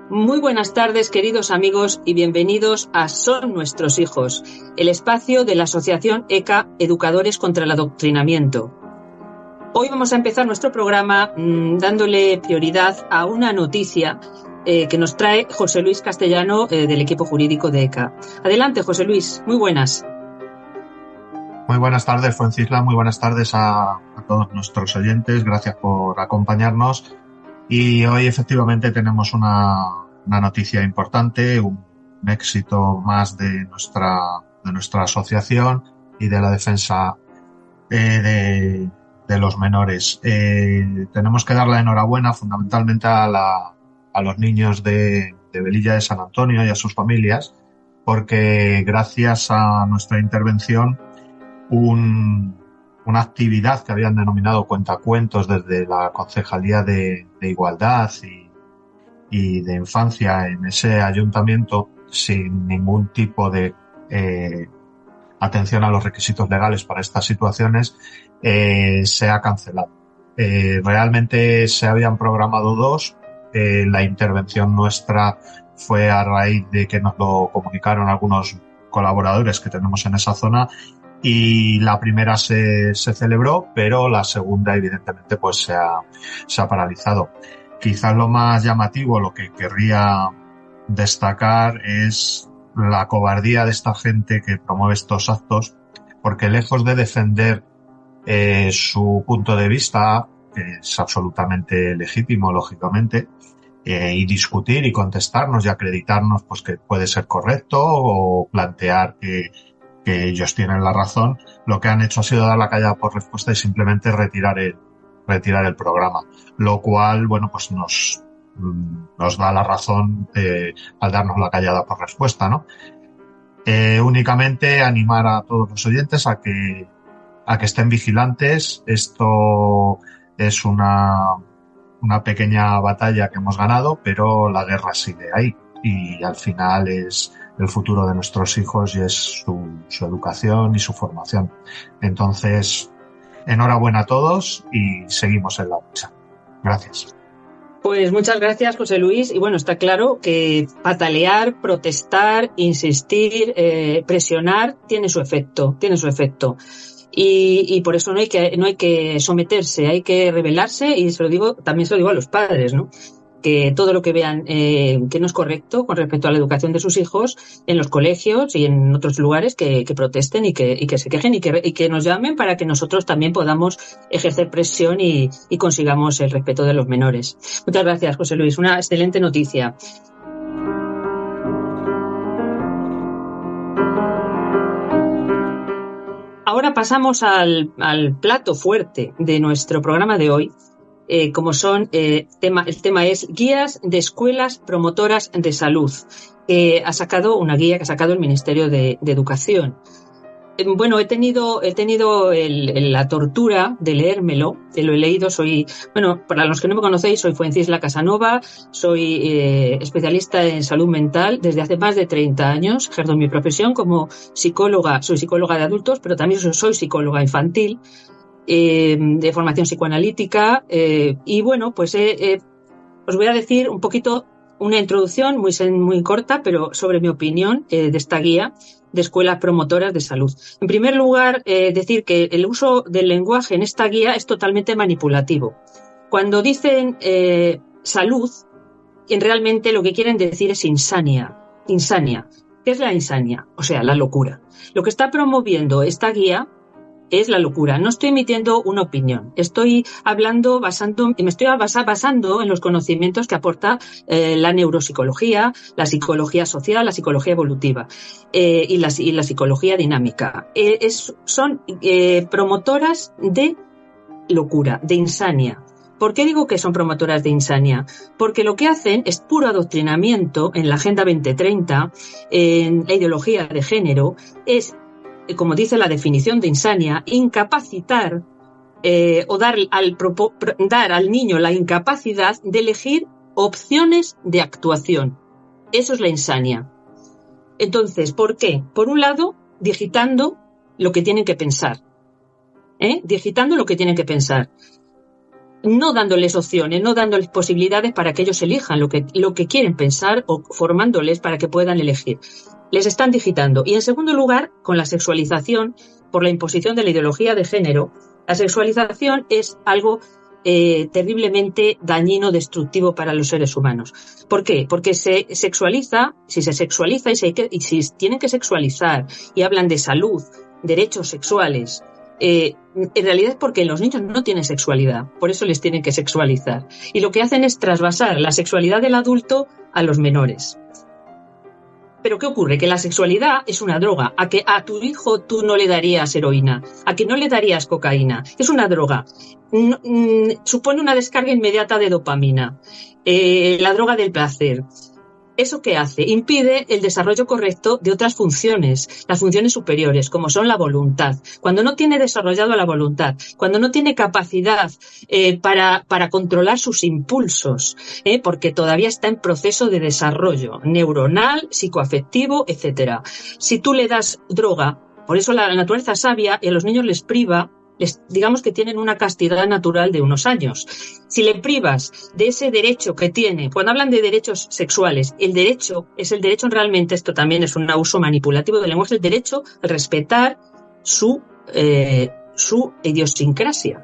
Muy buenas tardes, queridos amigos, y bienvenidos a Son Nuestros Hijos, el espacio de la Asociación ECA Educadores contra el Adoctrinamiento. Hoy vamos a empezar nuestro programa dándole prioridad a una noticia que nos trae José Luis Castellano del equipo jurídico de ECA. Adelante, José Luis, muy buenas. Muy buenas tardes, Fuencisla, muy buenas tardes a todos nuestros oyentes, gracias por acompañarnos. Y hoy efectivamente tenemos una noticia importante, un éxito más de nuestra asociación y de la defensa de los menores. Tenemos que dar la enhorabuena fundamentalmente a los niños de Velilla de San Antonio y a sus familias, porque gracias a nuestra intervención una actividad que habían denominado cuentacuentos desde la Concejalía de Igualdad y de Infancia en ese ayuntamiento, sin ningún tipo de atención a los requisitos legales para estas situaciones, se ha cancelado. Realmente se habían programado dos. La intervención nuestra fue a raíz de que nos lo comunicaron algunos colaboradores que tenemos en esa zona, y la primera se celebró, pero la segunda evidentemente pues se ha paralizado. Quizás lo más llamativo, lo que querría destacar, es la cobardía de esta gente que promueve estos actos, porque lejos de defender su punto de vista, que es absolutamente legítimo, lógicamente, y discutir y contestarnos y acreditarnos pues que puede ser correcto o plantear que ellos tienen la razón, lo que han hecho ha sido dar la callada por respuesta y simplemente retirar el programa, lo cual, bueno, pues nos da la razón al darnos la callada por respuesta, ¿no? Únicamente animar a todos los oyentes a que estén vigilantes. Esto es una pequeña batalla que hemos ganado, pero la guerra sigue ahí y al final es el futuro de nuestros hijos y es su educación y su formación. Entonces, enhorabuena a todos y seguimos en la lucha. Gracias. Pues muchas gracias, José Luis. Y bueno, está claro que patalear, protestar, insistir, presionar tiene su efecto. Y por eso no hay que someterse, hay que rebelarse, y también se lo digo a los padres, ¿no? Que todo lo que vean que no es correcto con respecto a la educación de sus hijos en los colegios y en otros lugares, que protesten y que se quejen y que nos llamen para que nosotros también podamos ejercer presión y consigamos el respeto de los menores. Muchas gracias, José Luis. Una excelente noticia. Ahora pasamos al plato fuerte de nuestro programa de hoy. Como son, el tema es guías de escuelas promotoras de salud, ha sacado una guía que ha sacado el Ministerio de Educación. Bueno, he tenido la tortura de leérmelo, lo he leído. Para los que no me conocéis, soy Fuencisla Casanova, soy especialista en salud mental desde hace más de 30 años, ejerzo mi profesión como psicóloga, soy psicóloga de adultos, pero también soy psicóloga infantil, de formación psicoanalítica, y bueno, pues os voy a decir un poquito, una introducción muy corta, pero sobre mi opinión de esta guía de escuelas promotoras de salud. En primer lugar, decir que el uso del lenguaje en esta guía es totalmente manipulativo. Cuando dicen salud, realmente lo que quieren decir es insania. ¿Qué es la insania? O sea, la locura. Lo que está promoviendo esta guía es la locura. No estoy emitiendo una opinión. Estoy hablando me estoy basando en los conocimientos que aporta la neuropsicología, la psicología social, la psicología evolutiva y la psicología dinámica. Son promotoras de locura, de insania. ¿Por qué digo que son promotoras de insania? Porque lo que hacen es puro adoctrinamiento en la Agenda 2030, en la ideología de género, es, como dice la definición de insania, incapacitar o dar al niño la incapacidad de elegir opciones de actuación. Eso es la insania. Entonces, ¿por qué? Por un lado, digitando lo que tienen que pensar. Digitando lo que tienen que pensar. no dándoles opciones, no dándoles posibilidades para que ellos elijan lo que quieren pensar o formándoles para que puedan elegir. Les están digitando. Y en segundo lugar, con la sexualización, por la imposición de la ideología de género, la sexualización es algo terriblemente dañino, destructivo para los seres humanos. ¿Por qué? Porque se sexualiza, si se sexualiza y si tienen que sexualizar y hablan de salud, derechos sexuales, en realidad es porque los niños no tienen sexualidad, por eso les tienen que sexualizar. Y lo que hacen es trasvasar la sexualidad del adulto a los menores. Pero ¿qué ocurre? Que la sexualidad es una droga. A que a tu hijo tú no le darías heroína, a que no le darías cocaína. Es una droga. Supone una descarga inmediata de dopamina. La droga del placer. ¿Eso qué hace? Impide el desarrollo correcto de otras funciones, las funciones superiores, como son la voluntad. Cuando no tiene desarrollado la voluntad, cuando no tiene capacidad para controlar sus impulsos, porque todavía está en proceso de desarrollo neuronal, psicoafectivo, etcétera. Si tú le das droga, por eso la naturaleza sabia y a los niños les priva, digamos que tienen una castidad natural de unos años. Si le privas de ese derecho que tiene, cuando hablan de derechos sexuales, el derecho es el derecho realmente, esto también es un uso manipulativo del lenguaje, el derecho a respetar su idiosincrasia.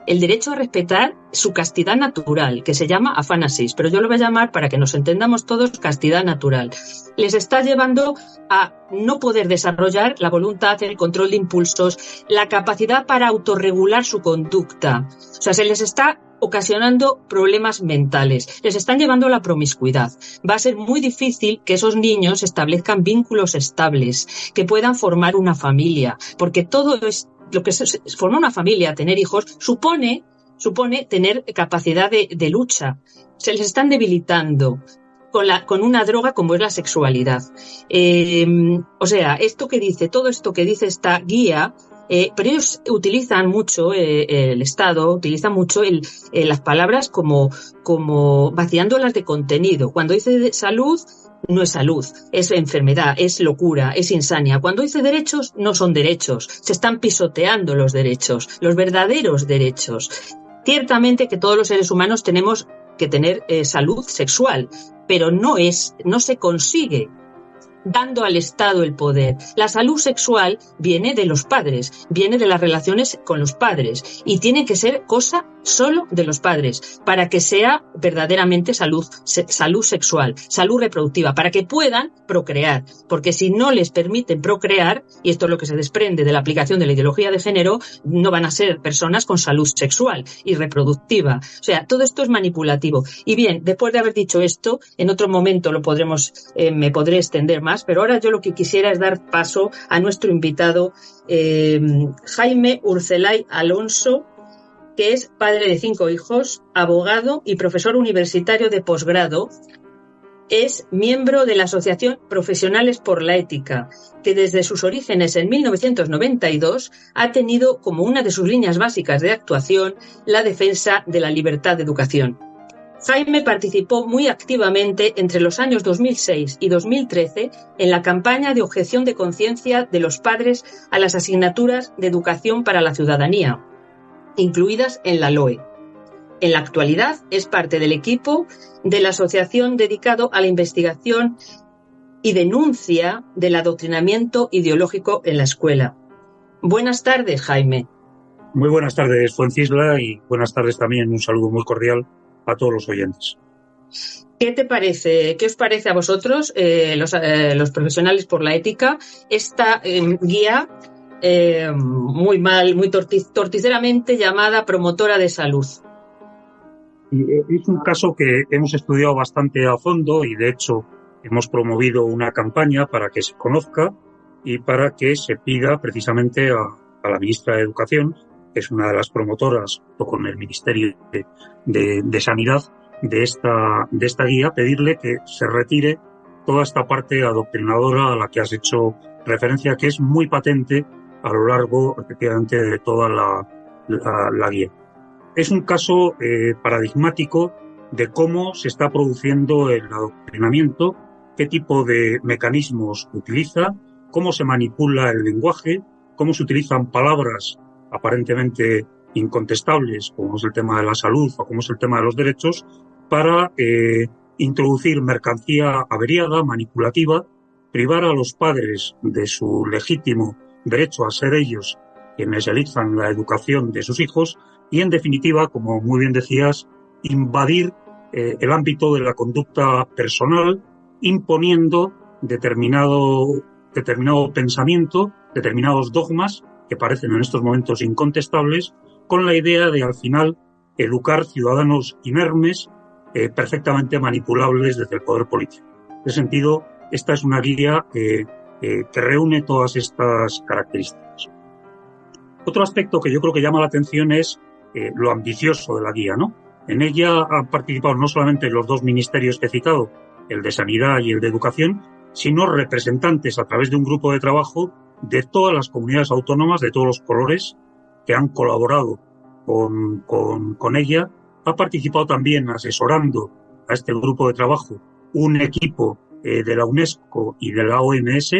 El derecho a respetar su castidad natural, que se llama afánasis, pero yo lo voy a llamar, para que nos entendamos todos, castidad natural. Les está llevando a no poder desarrollar la voluntad, el control de impulsos, la capacidad para autorregular su conducta. O sea, se les está ocasionando problemas mentales, les están llevando a la promiscuidad. Va a ser muy difícil que esos niños establezcan vínculos estables, que puedan formar una familia, porque todo es lo que es formar una familia, tener hijos, supone tener capacidad de lucha. Se les están debilitando con una droga como es la sexualidad. O sea, todo esto que dice esta guía, pero ellos utilizan mucho, el Estado utiliza mucho las palabras como vaciándolas de contenido. Cuando dice salud, no es salud, es enfermedad, es locura, es insania. Cuando dice derechos, no son derechos, se están pisoteando los derechos, los verdaderos derechos. Ciertamente que todos los seres humanos tenemos que tener salud sexual, pero no se consigue dando al Estado el poder. La salud sexual viene de los padres, viene de las relaciones con los padres y tiene que ser cosa solo de los padres para que sea verdaderamente salud sexual, salud reproductiva, para que puedan procrear, porque si no les permiten procrear, y esto es lo que se desprende de la aplicación de la ideología de género, no van a ser personas con salud sexual y reproductiva. O sea, todo esto es manipulativo. Y bien, después de haber dicho esto, en otro momento me podré extender más, pero ahora yo lo que quisiera es dar paso a nuestro invitado, Jaime Urcelay Alonso, que es padre de 5 hijos, abogado y profesor universitario de posgrado. Es miembro de la Asociación Profesionales por la Ética, que desde sus orígenes en 1992 ha tenido como una de sus líneas básicas de actuación la defensa de la libertad de educación. Jaime participó muy activamente entre los años 2006 y 2013 en la campaña de objeción de conciencia de los padres a las asignaturas de educación para la ciudadanía, incluidas en la LOE. En la actualidad es parte del equipo de la asociación dedicado a la investigación y denuncia del adoctrinamiento ideológico en la escuela. Buenas tardes, Jaime. Muy buenas tardes, Fuencisla, y buenas tardes también, un saludo muy cordial a todos los oyentes. ¿Qué te parece? ¿Qué os parece a vosotros, los profesionales por la ética, esta guía muy torticeramente llamada promotora de salud? Es un caso que hemos estudiado bastante a fondo y, de hecho, hemos promovido una campaña para que se conozca y para que se pida precisamente a la ministra de Educación, que es una de las promotoras, junto con el Ministerio de Sanidad, de esta guía, pedirle que se retire toda esta parte adoctrinadora a la que has hecho referencia, que es muy patente a lo largo, efectivamente, de toda la guía. Es un caso paradigmático de cómo se está produciendo el adoctrinamiento, qué tipo de mecanismos utiliza, cómo se manipula el lenguaje, cómo se utilizan palabras aparentemente incontestables, como es el tema de la salud o como es el tema de los derechos, para introducir mercancía averiada, manipulativa, privar a los padres de su legítimo derecho a ser ellos quienes elijan la educación de sus hijos y, en definitiva, como muy bien decías, invadir el ámbito de la conducta personal, imponiendo determinado pensamiento, determinados dogmas que parecen en estos momentos incontestables, con la idea de, al final, educar ciudadanos inermes, perfectamente manipulables desde el poder político. En ese sentido, esta es una guía que reúne todas estas características. Otro aspecto que yo creo que llama la atención es lo ambicioso de la guía, ¿no? En ella han participado no solamente los dos ministerios que he citado, el de Sanidad y el de Educación, sino representantes a través de un grupo de trabajo de todas las comunidades autónomas, de todos los colores, que han colaborado con ella. Ha participado también asesorando a este grupo de trabajo un equipo de la UNESCO y de la OMS,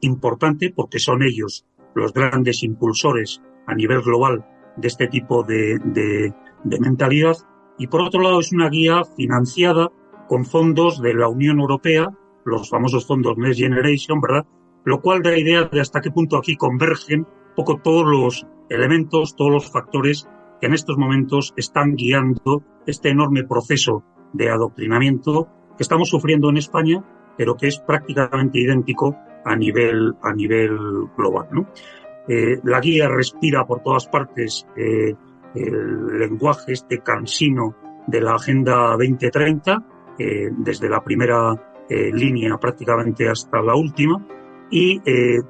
importante porque son ellos los grandes impulsores a nivel global de este tipo de mentalidad. Y por otro lado es una guía financiada con fondos de la Unión Europea, los famosos fondos Next Generation, ¿verdad? Lo cual da idea de hasta qué punto aquí convergen un poco todos los elementos, todos los factores que en estos momentos están guiando este enorme proceso de adoctrinamiento que estamos sufriendo en España, pero que es prácticamente idéntico a nivel global, ¿no? La guía respira por todas partes el lenguaje cansino de la Agenda 2030, desde la primera línea prácticamente hasta la última, y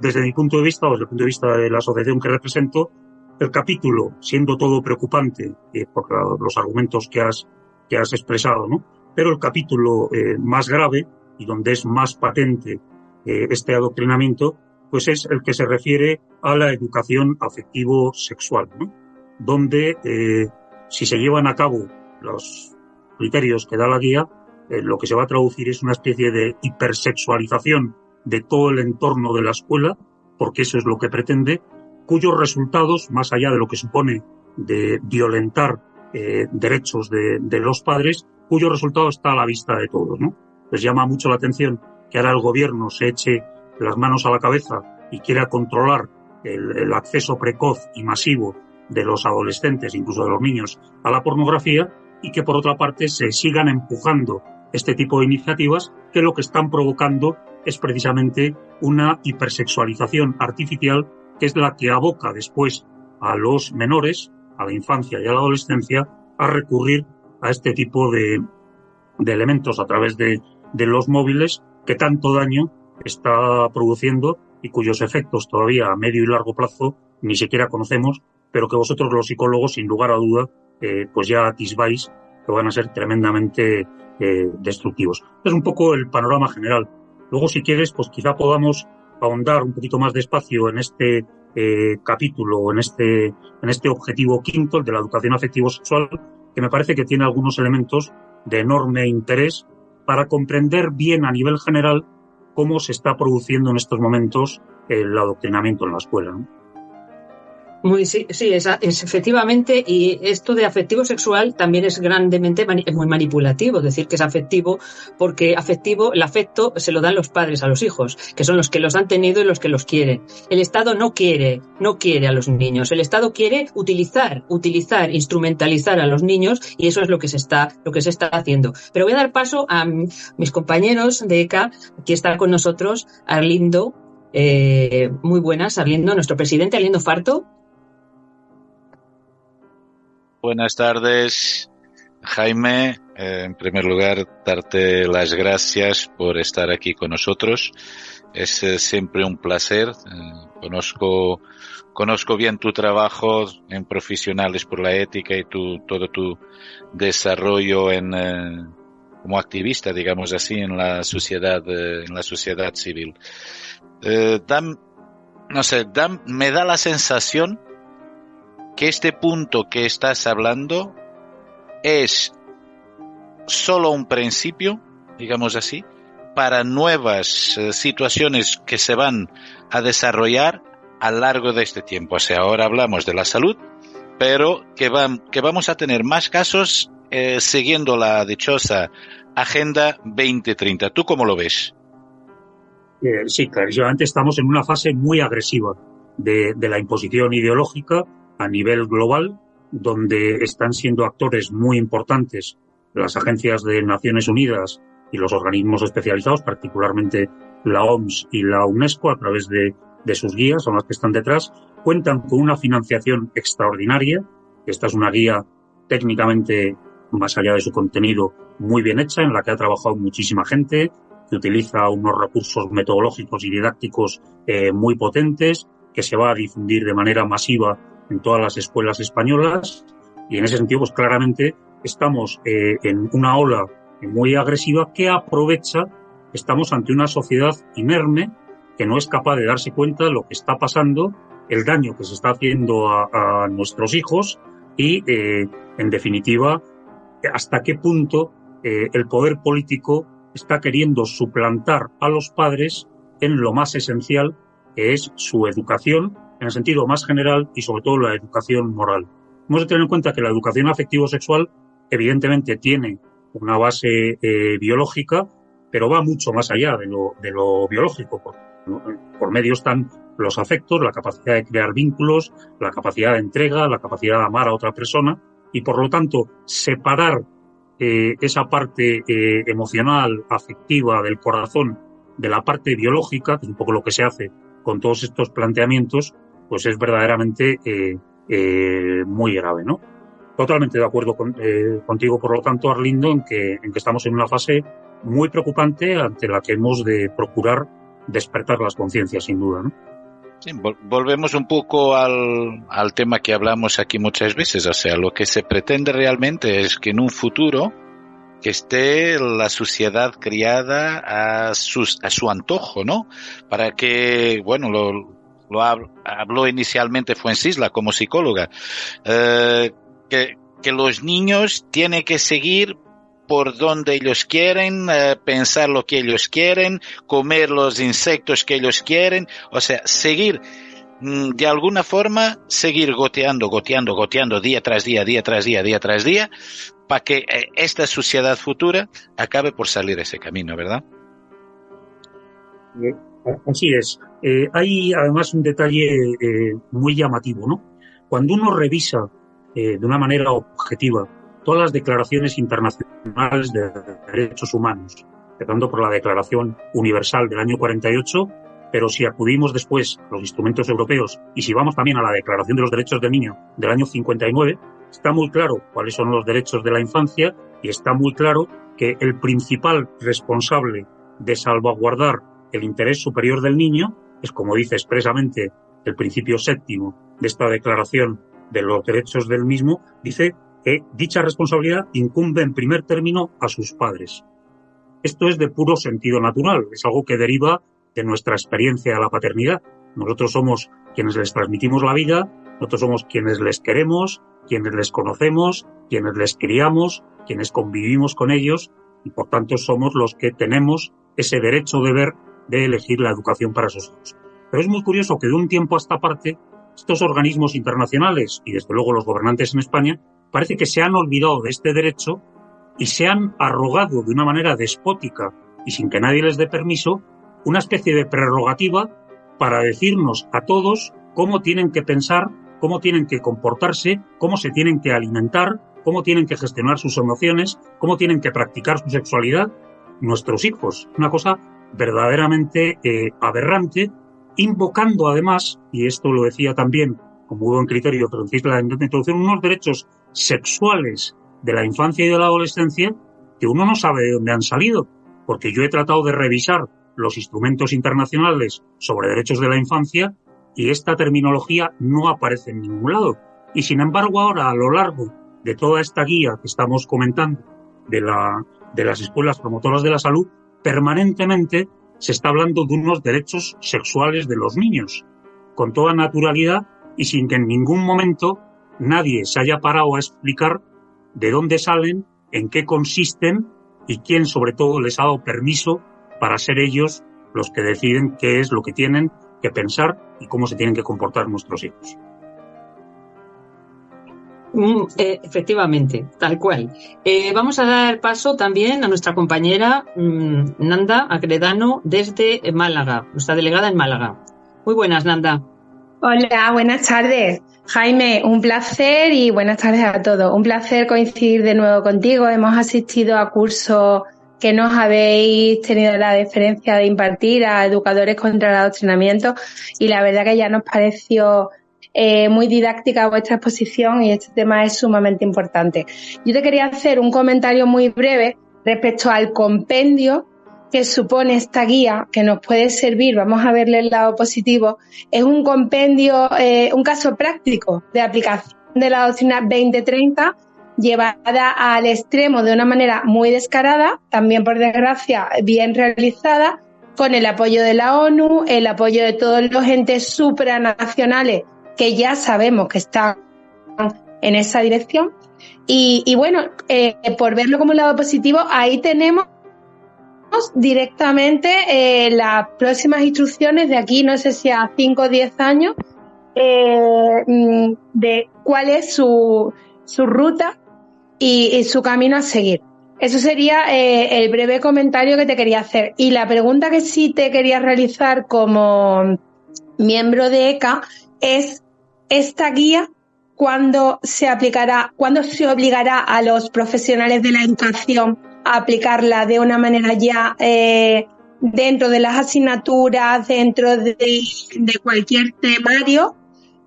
desde mi punto de vista, o desde el punto de vista de la asociación que represento, el capítulo, siendo todo preocupante por los argumentos que has expresado, ¿no? Pero el capítulo más grave y donde es más patente este adoctrinamiento, pues es el que se refiere a la educación afectivo-sexual, ¿no? Donde si se llevan a cabo los criterios que da la guía, lo que se va a traducir es una especie de hipersexualización de todo el entorno de la escuela, porque eso es lo que pretende, cuyos resultados, más allá de lo que supone de violentar derechos de los padres, cuyo resultado está a la vista de todos, ¿no? Les llama mucho la atención que ahora el gobierno se eche las manos a la cabeza y quiera controlar el acceso precoz y masivo de los adolescentes, incluso de los niños, a la pornografía, y que por otra parte se sigan empujando este tipo de iniciativas que lo que están provocando es precisamente una hipersexualización artificial, que es la que aboca después a los menores, a la infancia y a la adolescencia, a recurrir a este tipo de elementos a través de los móviles que tanto daño está produciendo y cuyos efectos todavía a medio y largo plazo ni siquiera conocemos, pero que vosotros los psicólogos, sin lugar a duda, pues ya atisbáis que van a ser tremendamente destructivos. Es un poco el panorama general. Luego, si quieres, pues quizá podamos ahondar un poquito más despacio en este capítulo, en este objetivo quinto, el de la educación afectivo-sexual, que me parece que tiene algunos elementos de enorme interés para comprender bien a nivel general cómo se está produciendo en estos momentos el adoctrinamiento en la escuela, ¿no? Sí, es efectivamente, y esto de afectivo sexual también es grandemente muy manipulativo, decir que es afectivo, porque el afecto se lo dan los padres a los hijos, que son los que los han tenido y los que los quieren. El Estado no quiere a los niños, el Estado quiere utilizar, instrumentalizar a los niños, y eso es lo que se está haciendo. Pero voy a dar paso a mis compañeros de ECA. Aquí está con nosotros Arlindo, muy buenas, Arlindo, nuestro presidente, Arlindo Farto. Buenas tardes, Jaime. En primer lugar, darte las gracias por estar aquí con nosotros. Es siempre un placer. Conozco bien tu trabajo en Profesionales por la Ética y todo tu desarrollo como activista, digamos así, en la sociedad civil. Me da la sensación que este punto que estás hablando es solo un principio, digamos así, para nuevas situaciones que se van a desarrollar a lo largo de este tiempo. O sea, ahora hablamos de la salud pero que vamos a tener más casos siguiendo la dichosa Agenda 2030. ¿Tú cómo lo ves? Sí, clarísimamente estamos en una fase muy agresiva de la imposición ideológica a nivel global, donde están siendo actores muy importantes las agencias de Naciones Unidas y los organismos especializados, particularmente la OMS y la UNESCO, a través de sus guías, son las que están detrás. Cuentan con una financiación extraordinaria. Esta es una guía técnicamente, más allá de su contenido, muy bien hecha, en la que ha trabajado muchísima gente, que utiliza unos recursos metodológicos y didácticos muy potentes, que se va a difundir de manera masiva en todas las escuelas españolas, y en ese sentido, pues claramente estamos en una ola muy agresiva que aprovecha. Estamos ante una sociedad inerme que no es capaz de darse cuenta de lo que está pasando, el daño que se está haciendo a nuestros hijos y, en definitiva, hasta qué punto el poder político está queriendo suplantar a los padres en lo más esencial, que es su educación, en el sentido más general, y sobre todo la educación moral. Hemos de tener en cuenta que la educación afectivo-sexual evidentemente tiene una base biológica, pero va mucho más allá de lo biológico. Por medio están los afectos, la capacidad de crear vínculos, la capacidad de entrega, la capacidad de amar a otra persona, y por lo tanto separar esa parte emocional, afectiva del corazón de la parte biológica, que es un poco lo que se hace con todos estos planteamientos, pues es verdaderamente muy grave, ¿no? Totalmente de acuerdo contigo, por lo tanto, Arlindo, en que estamos en una fase muy preocupante ante la que hemos de procurar despertar las conciencias, sin duda, ¿no? Sí, volvemos un poco al tema que hablamos aquí muchas veces. O sea, lo que se pretende realmente es que en un futuro que esté la sociedad criada a su antojo, ¿no? Para que, bueno, lo habló inicialmente Fuencisla como psicóloga, que los niños tienen que seguir por donde ellos quieren, pensar lo que ellos quieren, comer los insectos que ellos quieren, o sea, seguir, de alguna forma, seguir goteando día tras día, para que esta sociedad futura acabe por salir ese camino, ¿verdad? Así es. Hay además un detalle muy llamativo, ¿no? Cuando uno revisa de una manera objetiva todas las declaraciones internacionales de derechos humanos, empezando por la Declaración Universal del año 48, pero si acudimos después a los instrumentos europeos y si vamos también a la Declaración de los Derechos del Niño del año 59, está muy claro cuáles son los derechos de la infancia y está muy claro que el principal responsable de salvaguardar el interés superior del niño es, como dice expresamente el principio séptimo de esta Declaración de los Derechos del mismo, dice que dicha responsabilidad incumbe en primer término a sus padres. Esto es de puro sentido natural, es algo que deriva de nuestra experiencia de la paternidad. Nosotros somos quienes les transmitimos la vida, nosotros somos quienes les queremos, quienes les conocemos, quienes les criamos, quienes convivimos con ellos, y por tanto somos los que tenemos ese derecho-deber de elegir la educación para sus hijos. Pero es muy curioso que de un tiempo a esta parte, estos organismos internacionales, y desde luego los gobernantes en España, parece que se han olvidado de este derecho y se han arrogado de una manera despótica y sin que nadie les dé permiso una especie de prerrogativa para decirnos a todos cómo tienen que pensar, cómo tienen que comportarse, cómo se tienen que alimentar, cómo tienen que gestionar sus emociones, cómo tienen que practicar su sexualidad nuestros hijos. Una cosa verdaderamente aberrante, invocando además, y esto lo decía también como buen criterio Francisla en la introducción, unos derechos sexuales de la infancia y de la adolescencia que uno no sabe de dónde han salido, porque yo he tratado de revisar los instrumentos internacionales sobre derechos de la infancia y esta terminología no aparece en ningún lado. Y sin embargo ahora, a lo largo de toda esta guía que estamos comentando de las escuelas promotoras de la salud, permanentemente se está hablando de unos derechos sexuales de los niños, con toda naturalidad y sin que en ningún momento nadie se haya parado a explicar de dónde salen, en qué consisten y quién sobre todo les ha dado permiso para ser ellos los que deciden qué es lo que tienen que pensar y cómo se tienen que comportar nuestros hijos. Efectivamente, tal cual. Vamos a dar paso también a nuestra compañera Nanda Agredano desde Málaga, nuestra delegada en Málaga. Muy buenas, Nanda. Hola, buenas tardes. Jaime, un placer y buenas tardes a todos. Un placer coincidir de nuevo contigo. Hemos asistido a cursos que nos habéis tenido la deferencia de impartir a educadores contra el adoctrinamiento y la verdad que ya nos pareció muy didáctica vuestra exposición y este tema es sumamente importante. Yo te quería hacer un comentario muy breve respecto al compendio que supone esta guía, que nos puede servir, vamos a verle el lado positivo. Es un compendio, un caso práctico de aplicación de la doctrina 2030 llevada al extremo de una manera muy descarada, también por desgracia bien realizada, con el apoyo de la ONU, el apoyo de todos los entes supranacionales que ya sabemos que están en esa dirección. Y bueno, por verlo como un lado positivo, ahí tenemos directamente las próximas instrucciones de aquí, no sé si a 5 o 10 años, de cuál es su ruta y su camino a seguir. Eso sería el breve comentario que te quería hacer. Y la pregunta que sí te quería realizar como miembro de ECA es: esta guía, ¿cuándo se aplicará, cuándo se obligará a los profesionales de la educación a aplicarla de una manera ya dentro de las asignaturas, dentro de cualquier temario?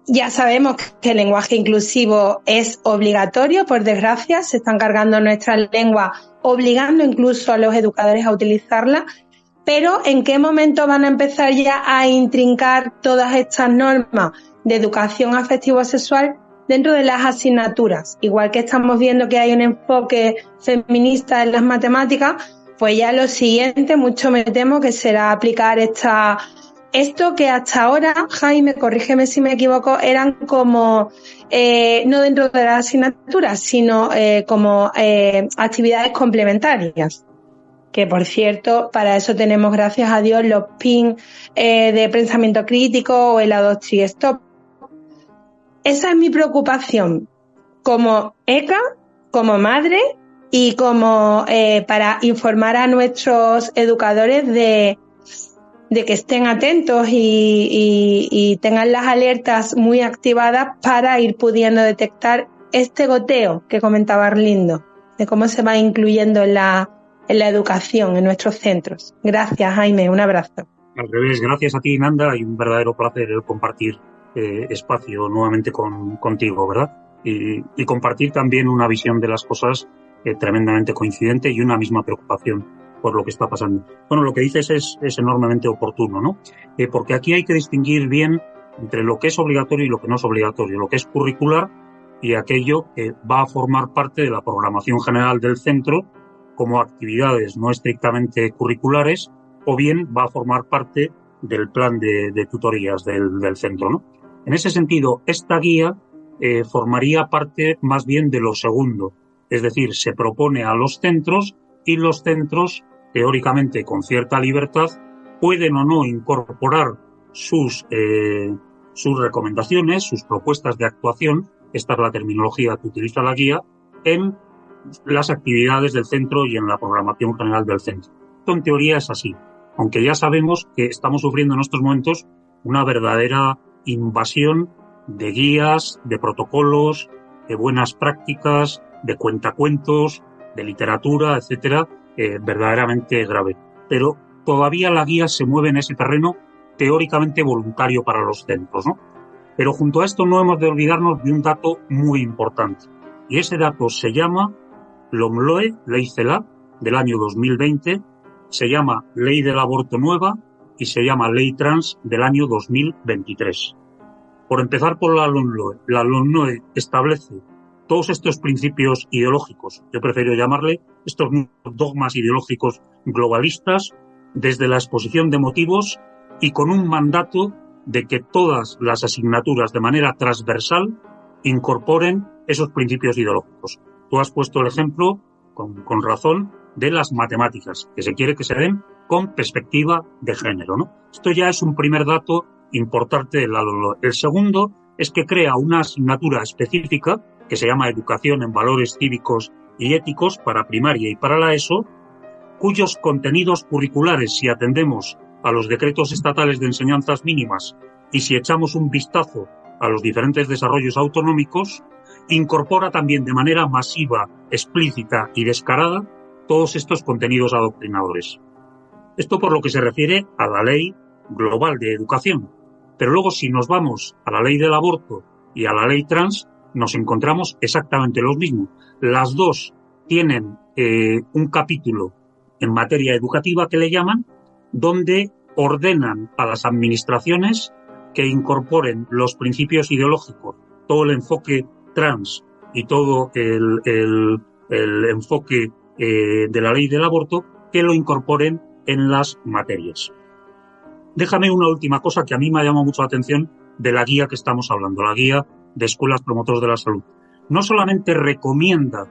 Ya sabemos que el lenguaje inclusivo es obligatorio, por desgracia, se están cargando nuestra lengua, obligando incluso a los educadores a utilizarla, pero ¿en qué momento van a empezar ya a intrincar todas estas normas de educación afectivo-sexual dentro de las asignaturas? Igual que estamos viendo que hay un enfoque feminista en las matemáticas, pues ya lo siguiente, mucho me temo que será aplicar esto que hasta ahora, Jaime, corrígeme si me equivoco, eran como, no dentro de las asignaturas, sino como actividades complementarias. Que, por cierto, para eso tenemos, gracias a Dios, los PIN de pensamiento crítico o el Adoctri-Stop. Esa es mi preocupación como ECA, como madre y como para informar a nuestros educadores de que estén atentos y tengan las alertas muy activadas para ir pudiendo detectar este goteo que comentaba Arlindo, de cómo se va incluyendo en la educación en nuestros centros. Gracias, Jaime, un abrazo. Al revés, gracias a ti, Nanda, y un verdadero placer el compartir espacio nuevamente contigo, ¿verdad? Y compartir también una visión de las cosas tremendamente coincidente y una misma preocupación por lo que está pasando. Bueno, lo que dices es enormemente oportuno, ¿no? Porque aquí hay que distinguir bien entre lo que es obligatorio y lo que no es obligatorio, lo que es curricular y aquello que va a formar parte de la programación general del centro como actividades no estrictamente curriculares, o bien va a formar parte del plan de tutorías del centro, ¿no? En ese sentido, esta guía formaría parte más bien de lo segundo, es decir, se propone a los centros y los centros, teóricamente con cierta libertad, pueden o no incorporar sus recomendaciones, sus propuestas de actuación, esta es la terminología que utiliza la guía, en las actividades del centro y en la programación general del centro. Esto en teoría es así, aunque ya sabemos que estamos sufriendo en estos momentos una verdadera invasión de guías, de protocolos, de buenas prácticas, de cuentacuentos, de literatura, etcétera, verdaderamente grave. Pero todavía la guía se mueve en ese terreno teóricamente voluntario para los centros, ¿no? Pero junto a esto no hemos de olvidarnos de un dato muy importante. Y ese dato se llama LOMLOE, Ley CELA, del año 2020, se llama Ley del Aborto Nueva y se llama Ley Trans del año 2023. Por empezar por la LOMLOE. La LOMLOE establece todos estos principios ideológicos, yo prefiero llamarle estos dogmas ideológicos globalistas, desde la exposición de motivos y con un mandato de que todas las asignaturas de manera transversal incorporen esos principios ideológicos. Tú has puesto el ejemplo, con razón, de las matemáticas, que se quiere que se den con perspectiva de género, ¿no? Esto ya es un primer dato importante de la LOMLOE. El segundo es que crea una asignatura específica que se llama Educación en Valores Cívicos y Éticos para primaria y para la ESO, cuyos contenidos curriculares, si atendemos a los decretos estatales de enseñanzas mínimas y si echamos un vistazo a los diferentes desarrollos autonómicos, incorpora también de manera masiva, explícita y descarada todos estos contenidos adoctrinadores. Esto por lo que se refiere a la Ley Global de Educación. Pero luego, si nos vamos a la Ley del Aborto y a la Ley Trans, nos encontramos exactamente los mismos. Las dos tienen un capítulo en materia educativa que le llaman, donde ordenan a las administraciones que incorporen los principios ideológicos, todo el enfoque trans y todo el enfoque de la ley del aborto, que lo incorporen en las materias. Déjame una última cosa que a mí me ha llamado mucho la atención de la guía que estamos hablando, la guía de escuelas promotoras de la salud. No solamente recomienda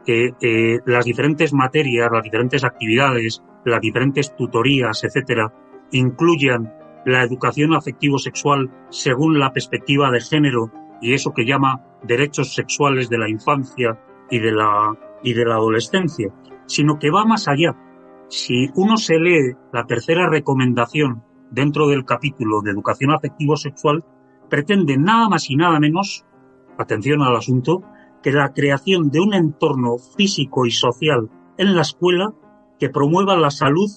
que las diferentes materias, las diferentes actividades, las diferentes tutorías, etcétera, incluyan la educación afectivo-sexual según la perspectiva de género y eso que llama derechos sexuales de la infancia y de la adolescencia, sino que va más allá. Si uno se lee la tercera recomendación dentro del capítulo de educación afectivo-sexual, pretende nada más y nada menos, atención al asunto, que la creación de un entorno físico y social en la escuela que promueva la salud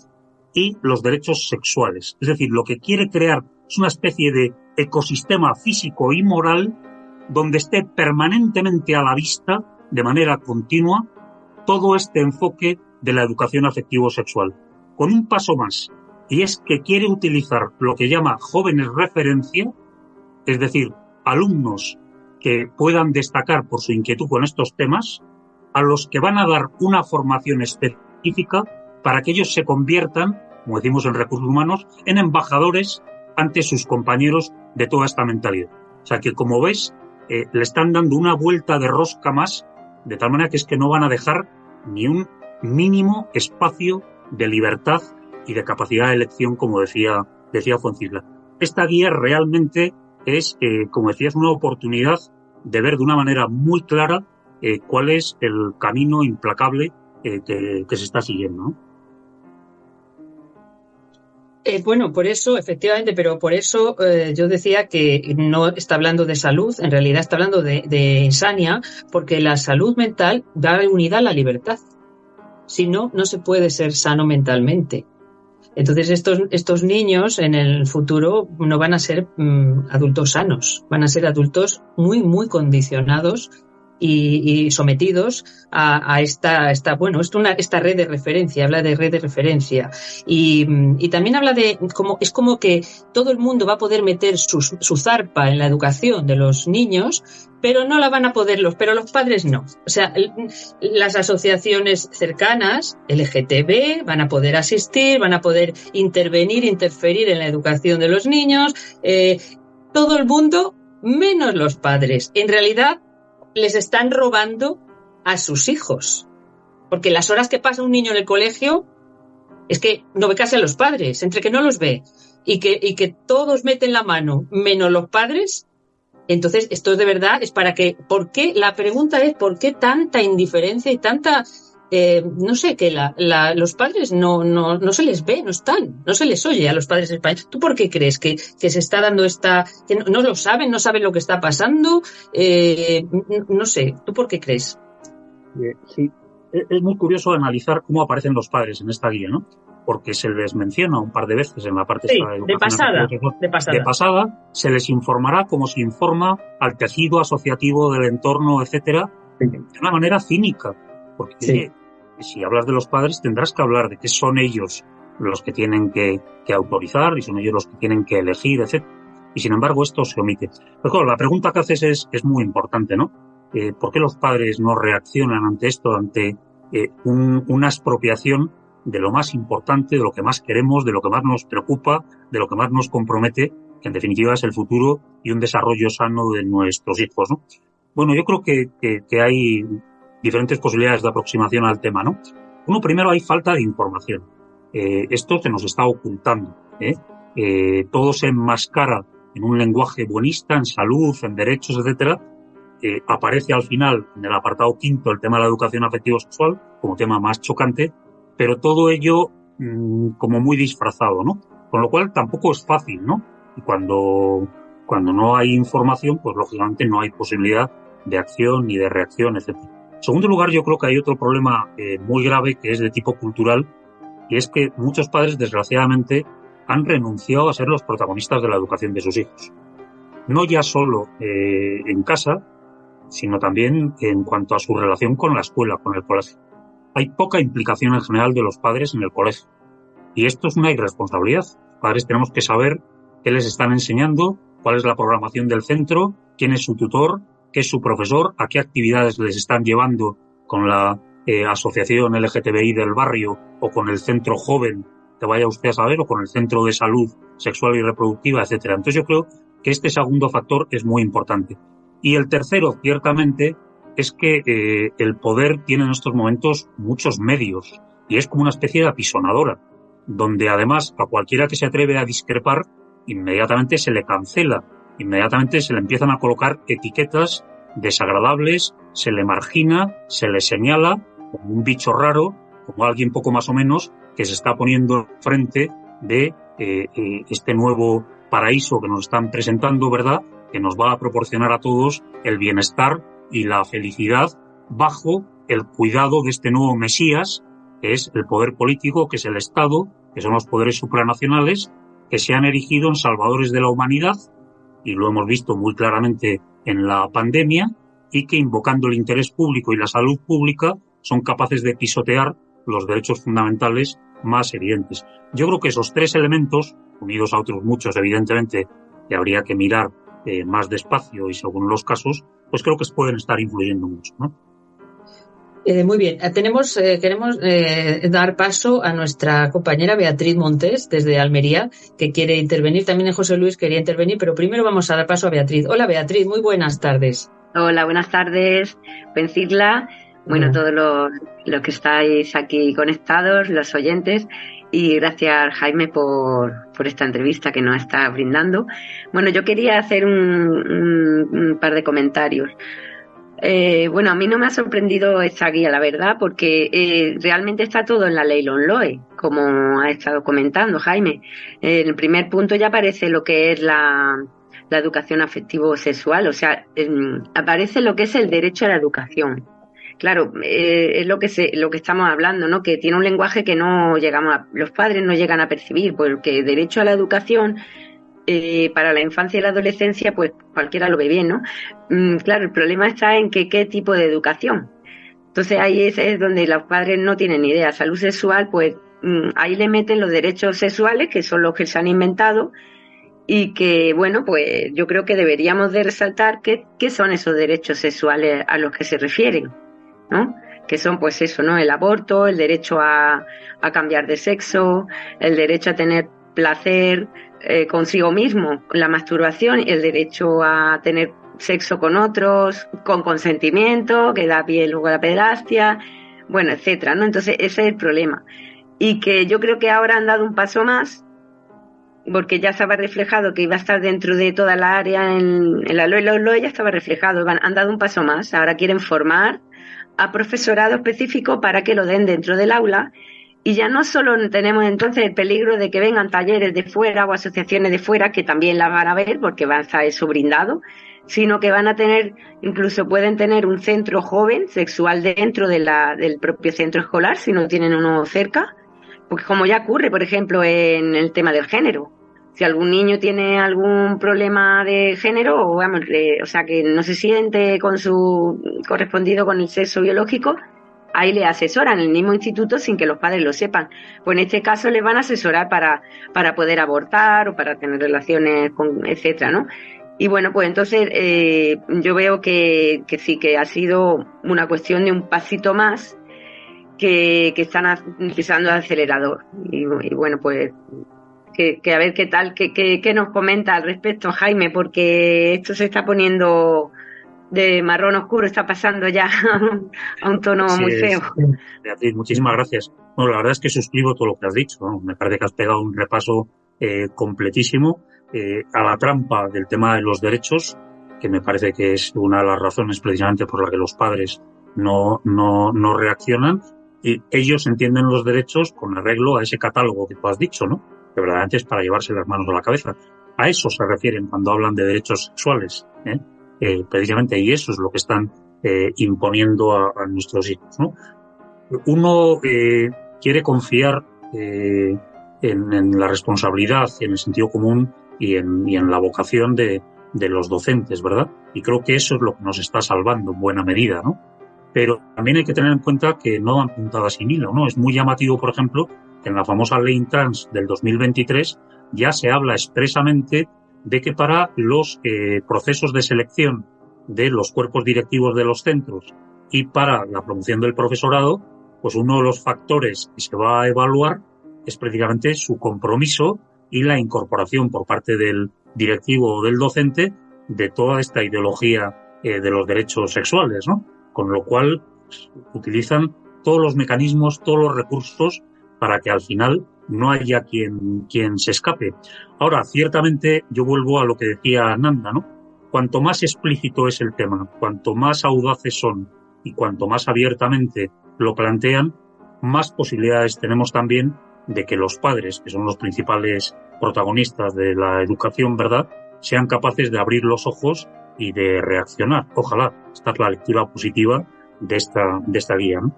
y los derechos sexuales. Es decir, lo que quiere crear es una especie de ecosistema físico y moral donde esté permanentemente a la vista, de manera continua, todo este enfoque de la educación afectivo-sexual. Con un paso más, y es que quiere utilizar lo que llama jóvenes referencia, es decir, alumnos que puedan destacar por su inquietud con estos temas, a los que van a dar una formación específica para que ellos se conviertan, como decimos en recursos humanos, en embajadores ante sus compañeros de toda esta mentalidad. O sea que, como ves, le están dando una vuelta de rosca más, de tal manera que es que no van a dejar ni un mínimo espacio de libertad y de capacidad de elección, como decía Fuencisla. Esta guía realmente es, como decías, una oportunidad de ver de una manera muy clara cuál es el camino implacable que se está siguiendo, ¿no? Bueno, por eso, efectivamente, pero por eso yo decía que no está hablando de salud, en realidad está hablando de insania, porque la salud mental da unidad a la libertad. Si no, no se puede ser sano mentalmente. Entonces estos niños en el futuro no van a ser adultos sanos, van a ser adultos muy, muy condicionados y sometidos a esta red de referencia, habla de red de referencia y también habla de es como que todo el mundo va a poder meter su zarpa en la educación de los niños, pero no la van a poder pero los padres no. O sea, las asociaciones cercanas, LGTB, van a poder asistir, van a poder interferir en la educación de los niños, todo el mundo menos los padres. En realidad, les están robando a sus hijos. Porque las horas que pasa un niño en el colegio es que no ve casi a los padres, entre que no los ve y que todos meten la mano, menos los padres. Entonces, esto de verdad es la pregunta es ¿por qué tanta indiferencia y tanta, no sé, que los padres no se les ve, no se les oye a los padres españoles? ¿Tú por qué crees que se está dando que no lo saben, no saben lo que está pasando? No sé, ¿tú por qué crees? Sí, es muy curioso analizar cómo aparecen los padres en esta guía, ¿no? Porque se les menciona un par de veces en la parte de pasada, se les informará como se informa al tejido asociativo del entorno, etcétera, de una manera cínica, porque si hablas de los padres tendrás que hablar de que son ellos los que tienen que autorizar y son ellos los que tienen que elegir, etcétera. Y sin embargo esto se omite. Pero claro, la pregunta que haces es muy importante, ¿no? ¿Por qué los padres no reaccionan ante esto, ante una expropiación de lo más importante, de lo que más queremos, de lo que más nos preocupa, de lo que más nos compromete, que en definitiva es el futuro y un desarrollo sano de nuestros hijos, ¿no? Bueno, yo creo que hay diferentes posibilidades de aproximación al tema, ¿no? Uno, primero, hay falta de información. Esto se nos está ocultando, todo se enmascara en un lenguaje buenista, en salud, en derechos, etcétera, aparece al final, en el apartado quinto, el tema de la educación afectivo-sexual, como tema más chocante, pero todo ello como muy disfrazado, ¿no? Con lo cual tampoco es fácil, ¿no? Y cuando no hay información, pues lógicamente no hay posibilidad de acción ni de reacción, etc. En segundo lugar, yo creo que hay otro problema muy grave que es de tipo cultural, y es que muchos padres, desgraciadamente, han renunciado a ser los protagonistas de la educación de sus hijos. No ya solo en casa, sino también en cuanto a su relación con la escuela, con el colegio. Hay poca implicación en general de los padres en el colegio. Y esto es una irresponsabilidad. Los padres tenemos que saber qué les están enseñando, cuál es la programación del centro, quién es su tutor, qué es su profesor, a qué actividades les están llevando con la asociación LGTBI del barrio o con el centro joven, que vaya usted a saber, o con el centro de salud sexual y reproductiva, etcétera. Entonces yo creo que este segundo factor es muy importante. Y el tercero, ciertamente, es que el poder tiene en estos momentos muchos medios y es como una especie de apisonadora, donde además a cualquiera que se atreve a discrepar, inmediatamente se le cancela, inmediatamente se le empiezan a colocar etiquetas desagradables, se le margina, se le señala como un bicho raro, como alguien poco más o menos que se está poniendo frente de este nuevo paraíso que nos están presentando, ¿verdad?, que nos va a proporcionar a todos el bienestar y la felicidad bajo el cuidado de este nuevo Mesías, que es el poder político, que es el Estado, que son los poderes supranacionales, que se han erigido en salvadores de la humanidad, y lo hemos visto muy claramente en la pandemia, y que invocando el interés público y la salud pública son capaces de pisotear los derechos fundamentales más evidentes. Yo creo que esos tres elementos, unidos a otros muchos, evidentemente, que habría que mirar más despacio y según los casos, pues creo que pueden estar influyendo mucho, ¿no? Muy bien, queremos dar paso a nuestra compañera Beatriz Montes desde Almería, que quiere intervenir. También José Luis quería intervenir, pero primero vamos a dar paso a Beatriz. Hola Beatriz, muy buenas tardes. Hola, buenas tardes, Pencirla. Bueno, todos los que estáis aquí conectados, los oyentes, y gracias Jaime por esta entrevista que nos está brindando. Bueno, yo quería hacer un par de comentarios. Bueno, a mí no me ha sorprendido esta guía, la verdad, porque realmente está todo en la ley LOMLOE, como ha estado comentando Jaime. En el primer punto ya aparece lo que es la educación afectivo-sexual, o sea, aparece lo que es el derecho a la educación. Claro, es lo que estamos hablando, ¿no? Que tiene un lenguaje que no los padres no llegan a percibir, porque derecho a la educación para la infancia y la adolescencia, pues cualquiera lo ve bien, ¿no? Claro, el problema está en qué tipo de educación. Entonces ahí es donde los padres no tienen ni idea. Salud sexual, pues ahí le meten los derechos sexuales, que son los que se han inventado, y que, bueno, pues yo creo que deberíamos de resaltar qué son esos derechos sexuales a los que se refieren, ¿no? Que son, pues eso, ¿no? El aborto, el derecho a cambiar de sexo, el derecho a tener placer consigo mismo, la masturbación, el derecho a tener sexo con otros, con consentimiento, que da pie luego a la pederastia, bueno, etcétera, ¿no? Entonces ese es el problema. Y que yo creo que ahora han dado un paso más, porque ya estaba reflejado que iba a estar dentro de toda la área en la LOE ya estaba reflejado, han dado un paso más, ahora quieren formar a profesorado específico para que lo den dentro del aula. Y ya no solo tenemos entonces el peligro de que vengan talleres de fuera o asociaciones de fuera, que también las van a ver porque va a estar eso brindado, sino que van a tener, incluso pueden tener un centro joven sexual dentro del propio centro escolar, si no tienen uno cerca, porque como ya ocurre, por ejemplo, en el tema del género. Si algún niño tiene algún problema de género, o sea, que no se siente correspondido con el sexo biológico, ahí le asesoran en el mismo instituto sin que los padres lo sepan. Pues en este caso les van a asesorar para poder abortar o para tener relaciones, etcétera, ¿no? Y bueno, pues entonces yo veo que sí, que ha sido una cuestión de un pasito más que están pisando el acelerador. Y bueno, pues que a ver qué tal, qué nos comenta al respecto Jaime, porque esto se está poniendo de marrón oscuro, está pasando ya a un tono muy feo. Beatriz, muchísimas gracias. Bueno, la verdad es que suscribo todo lo que has dicho, ¿no? Me parece que has pegado un repaso completísimo a la trampa del tema de los derechos, que me parece que es una de las razones precisamente por la que los padres no reaccionan, y ellos entienden los derechos con arreglo a ese catálogo que tú has dicho, ¿no? Que verdaderamente es para llevarse las manos a la cabeza. A eso se refieren cuando hablan de derechos sexuales, precisamente, y eso es lo que están imponiendo a nuestros hijos, ¿no? Uno quiere confiar en la responsabilidad, en el sentido común y en la vocación de los docentes, ¿verdad? Y creo que eso es lo que nos está salvando en buena medida, ¿no? Pero también hay que tener en cuenta que no van puntadas sin hilo, ¿no? Es muy llamativo, por ejemplo, que en la famosa Ley Trans del 2023 ya se habla expresamente de que para los procesos de selección de los cuerpos directivos de los centros y para la promoción del profesorado, pues uno de los factores que se va a evaluar es precisamente su compromiso y la incorporación por parte del directivo o del docente de toda esta ideología de los derechos sexuales, ¿no? Con lo cual utilizan todos los mecanismos, todos los recursos para que al final no haya quien se escape. Ahora, ciertamente, yo vuelvo a lo que decía Nanda, ¿no? Cuanto más explícito es el tema, cuanto más audaces son y cuanto más abiertamente lo plantean, más posibilidades tenemos también de que los padres, que son los principales protagonistas de la educación, ¿verdad?, sean capaces de abrir los ojos y de reaccionar. Ojalá. Esta es la lectura positiva de esta guía, ¿no?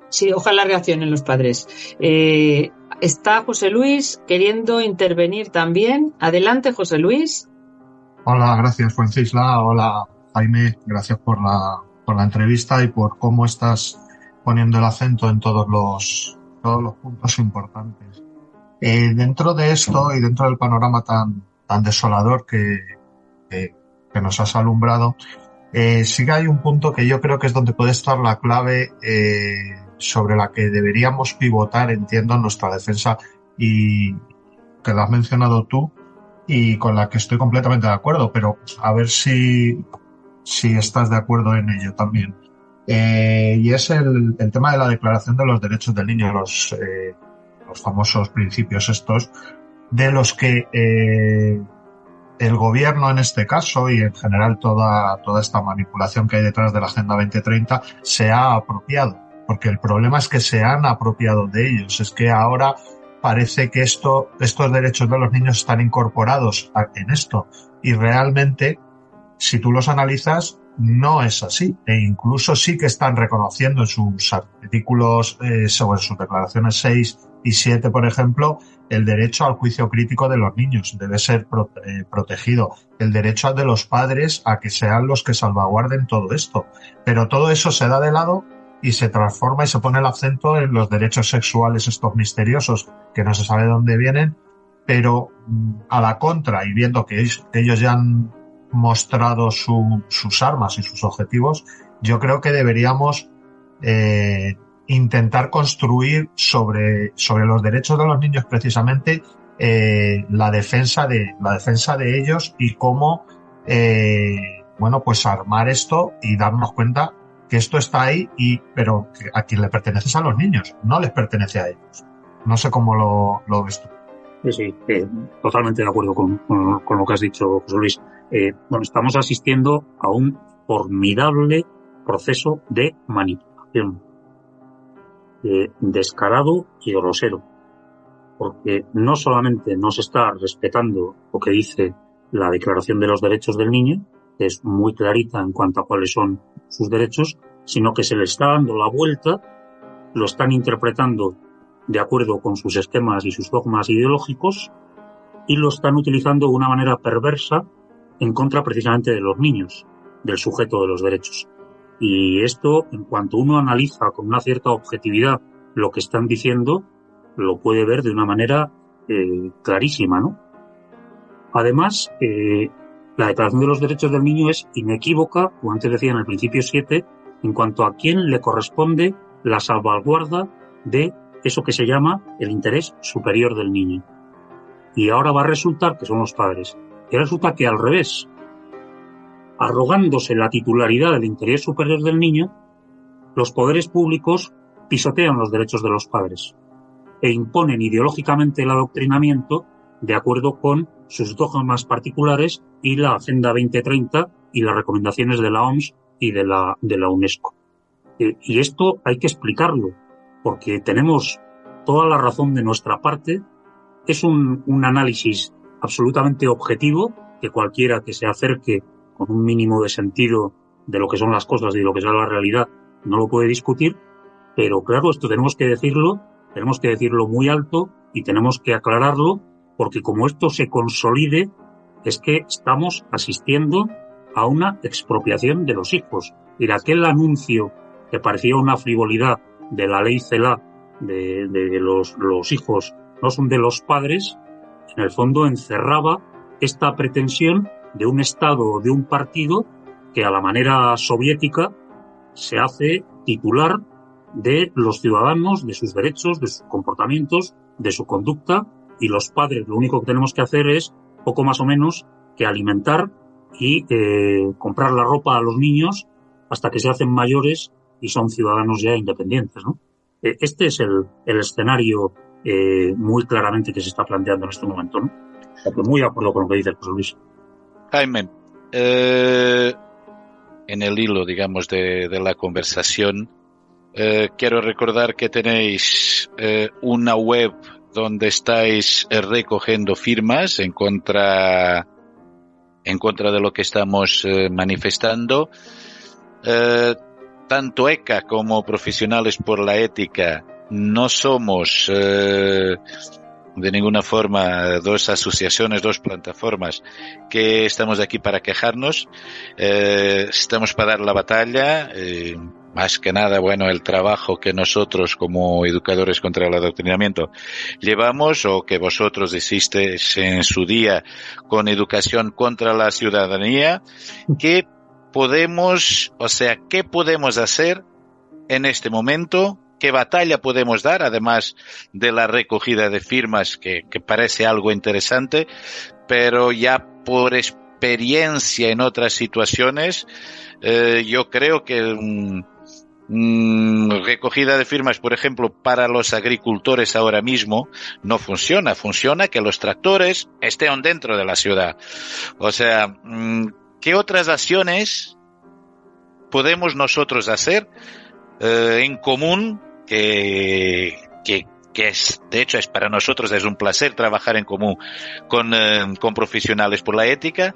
Sí, ojalá reaccionen los padres. Está José Luis queriendo intervenir también. Adelante, José Luis. Hola, gracias, Fuencisla. Hola, Jaime. Gracias por la entrevista y por cómo estás poniendo el acento en todos los puntos importantes. Dentro de esto y dentro del panorama tan desolador que nos has alumbrado, sí que hay un punto que yo creo que es donde puede estar la clave sobre la que deberíamos pivotar, entiendo, nuestra defensa, y que lo has mencionado tú y con la que estoy completamente de acuerdo, pero a ver si estás de acuerdo en ello también. Y es el tema de la Declaración de los Derechos del Niño, los famosos principios estos, de los que el gobierno en este caso y en general toda esta manipulación que hay detrás de la Agenda 2030 se ha apropiado, porque el problema es que se han apropiado de ellos. Es que ahora parece que estos derechos de los niños están incorporados en esto, y realmente, si tú los analizas, no es así, e incluso sí que están reconociendo en sus artículos, sobre sus declaraciones 6 y 7, por ejemplo, el derecho al juicio crítico de los niños debe ser protegido, el derecho de los padres a que sean los que salvaguarden todo esto, pero todo eso se da de lado y se transforma y se pone el acento en los derechos sexuales estos misteriosos que no se sabe de dónde vienen, pero a la contra, y viendo que ellos ya han mostrado sus armas y sus objetivos, yo creo que deberíamos intentar construir sobre los derechos de los niños precisamente la defensa de ellos y cómo pues armar esto y darnos cuenta que esto está ahí, pero que a quien le pertenece es a los niños, no les pertenece a ellos. No sé cómo lo ves tú. Sí, totalmente de acuerdo con lo que has dicho, José Luis. Estamos asistiendo a un formidable proceso de manipulación, descarado y grosero, porque no solamente no se está respetando lo que dice la Declaración de los Derechos del Niño, que es muy clarita en cuanto a cuáles son sus derechos, sino que se le está dando la vuelta, lo están interpretando de acuerdo con sus esquemas y sus dogmas ideológicos, y lo están utilizando de una manera perversa en contra precisamente de los niños, del sujeto de los derechos. Y esto, en cuanto uno analiza con una cierta objetividad lo que están diciendo, lo puede ver de una manera clarísima, ¿no? Además, la Declaración de los Derechos del Niño es inequívoca, como antes decía en el principio 7, en cuanto a quién le corresponde la salvaguarda de eso que se llama el interés superior del niño. Y ahora va a resultar que son los padres. Y resulta que al revés, arrogándose la titularidad del interés superior del niño, los poderes públicos pisotean los derechos de los padres e imponen ideológicamente el adoctrinamiento de acuerdo con sus dogmas particulares y la Agenda 2030 y las recomendaciones de la OMS y de la UNESCO. Y esto hay que explicarlo, porque tenemos toda la razón de nuestra parte. Es un análisis absolutamente objetivo, que cualquiera que se acerque con un mínimo de sentido de lo que son las cosas y de lo que es la realidad no lo puede discutir, pero claro, esto tenemos que decirlo muy alto y tenemos que aclararlo, porque como esto se consolide, es que estamos asistiendo a una expropiación de los hijos. Y aquel anuncio que parecía una frivolidad de la ley CELA de los hijos no son de los padres, en el fondo encerraba esta pretensión de un Estado o de un partido que a la manera soviética se hace titular de los ciudadanos, de sus derechos, de sus comportamientos, de su conducta, y los padres lo único que tenemos que hacer es poco más o menos que alimentar y comprar la ropa a los niños hasta que se hacen mayores y son ciudadanos ya independientes, ¿no? Este es el escenario muy claramente que se está planteando en este momento, ¿no? Muy de acuerdo con lo que dice José Luis. Jaime, en el hilo, digamos, de la conversación, quiero recordar que tenéis una web donde estáis recogiendo firmas en contra de lo que estamos manifestando. Tanto ECA como Profesionales por la Ética no somos de ninguna forma dos asociaciones, dos plataformas que estamos aquí para quejarnos. Estamos para dar la batalla, más que nada, bueno, el trabajo que nosotros como educadores contra el adoctrinamiento llevamos, o que vosotros hicisteis en su día con Educación contra la Ciudadanía. ¿Qué podemos hacer en este momento? ¿Qué batalla podemos dar, además de la recogida de firmas, que parece algo interesante, pero ya por experiencia en otras situaciones, yo creo que recogida de firmas, por ejemplo, para los agricultores ahora mismo no funciona. Funciona que los tractores estén dentro de la ciudad. O sea, ¿qué otras acciones podemos nosotros hacer en común, que es, de hecho, es para nosotros es un placer trabajar en común con Profesionales por la Ética,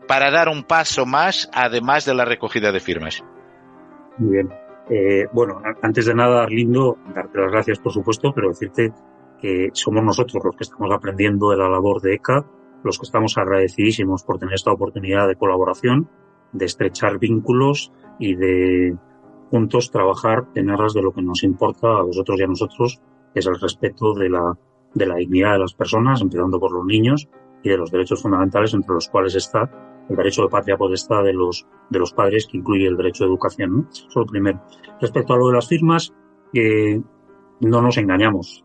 para dar un paso más, además de la recogida de firmas? Muy bien. Bueno, antes de nada, Arlindo, darte las gracias, por supuesto, pero decirte que somos nosotros los que estamos aprendiendo de la labor de ECA, los que estamos agradecidísimos por tener esta oportunidad de colaboración, de estrechar vínculos y de juntos trabajar en aras de lo que nos importa a vosotros y a nosotros, que es el respeto de la dignidad de las personas, empezando por los niños, y de los derechos fundamentales, entre los cuales está el derecho de patria potestad de los padres, que incluye el derecho de educación, ¿no? Eso es lo primero. Respecto a lo de las firmas, no nos engañamos.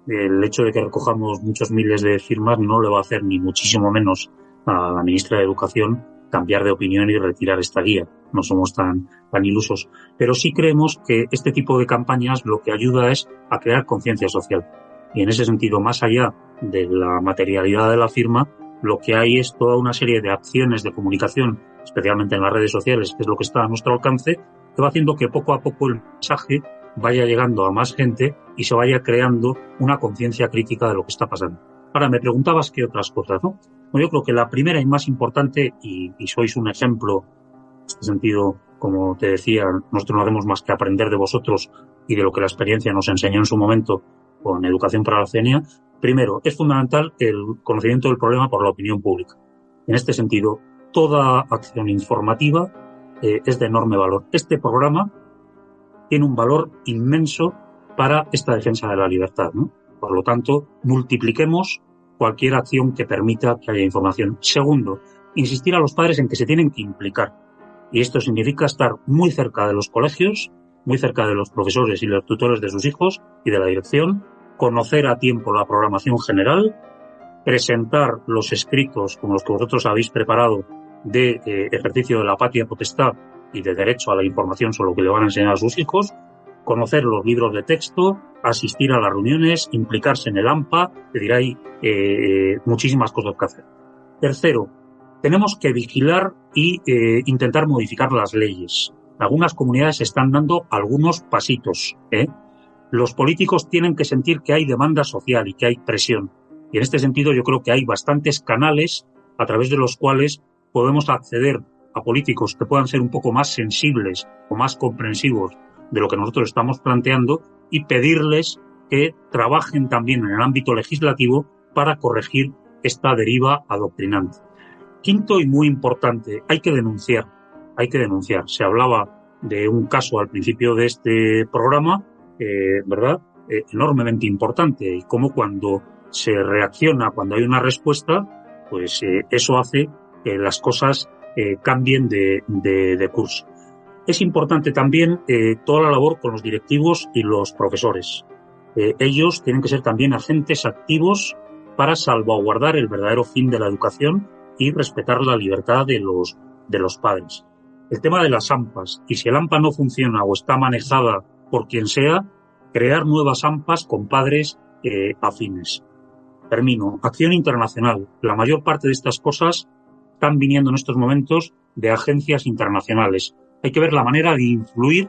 El hecho de que recojamos muchos miles de firmas no le va a hacer ni muchísimo menos a la ministra de Educación cambiar de opinión y retirar esta guía. No somos tan ilusos. Pero sí creemos que este tipo de campañas lo que ayuda es a crear conciencia social. Y en ese sentido, más allá de la materialidad de la firma, lo que hay es toda una serie de acciones de comunicación, especialmente en las redes sociales, que es lo que está a nuestro alcance, que va haciendo que poco a poco el mensaje vaya llegando a más gente y se vaya creando una conciencia crítica de lo que está pasando. Ahora, me preguntabas qué otras cosas, ¿no? Bueno, yo creo que la primera y más importante, y sois un ejemplo en este sentido, como te decía, nosotros no hacemos más que aprender de vosotros y de lo que la experiencia nos enseñó en su momento con Educación para la Ciudadanía. Primero, es fundamental el conocimiento del problema por la opinión pública. En este sentido, toda acción informativa es de enorme valor. Este programa tiene un valor inmenso para esta defensa de la libertad, ¿no? Por lo tanto, multipliquemos cualquier acción que permita que haya información. Segundo, insistir a los padres en que se tienen que implicar. Y esto significa estar muy cerca de los colegios, muy cerca de los profesores y los tutores de sus hijos y de la dirección, conocer a tiempo la programación general, presentar los escritos como los que vosotros habéis preparado de ejercicio de la patria potestad y de derecho a la información sobre lo que le van a enseñar a sus hijos, conocer los libros de texto, asistir a las reuniones, implicarse en el AMPA, te diré, hay muchísimas cosas que hacer. Tercero, tenemos que vigilar y intentar modificar las leyes. Algunas comunidades están dando algunos pasitos. Los políticos tienen que sentir que hay demanda social y que hay presión. Y en este sentido yo creo que hay bastantes canales a través de los cuales podemos acceder a políticos que puedan ser un poco más sensibles o más comprensivos de lo que nosotros estamos planteando y pedirles que trabajen también en el ámbito legislativo para corregir esta deriva adoctrinante. Quinto y muy importante, hay que denunciar. Se hablaba de un caso al principio de este programa, ¿verdad? Enormemente importante, y cómo cuando se reacciona, cuando hay una respuesta, pues eso hace que las cosas cambien de curso. Es importante también toda la labor con los directivos y los profesores. Ellos tienen que ser también agentes activos para salvaguardar el verdadero fin de la educación y respetar la libertad de los padres. El tema de las AMPAs, y si el AMPA no funciona o está manejada por quien sea, crear nuevas AMPAs con padres afines. Termino. Acción internacional. La mayor parte de estas cosas están viniendo en estos momentos de agencias internacionales. Hay que ver la manera de influir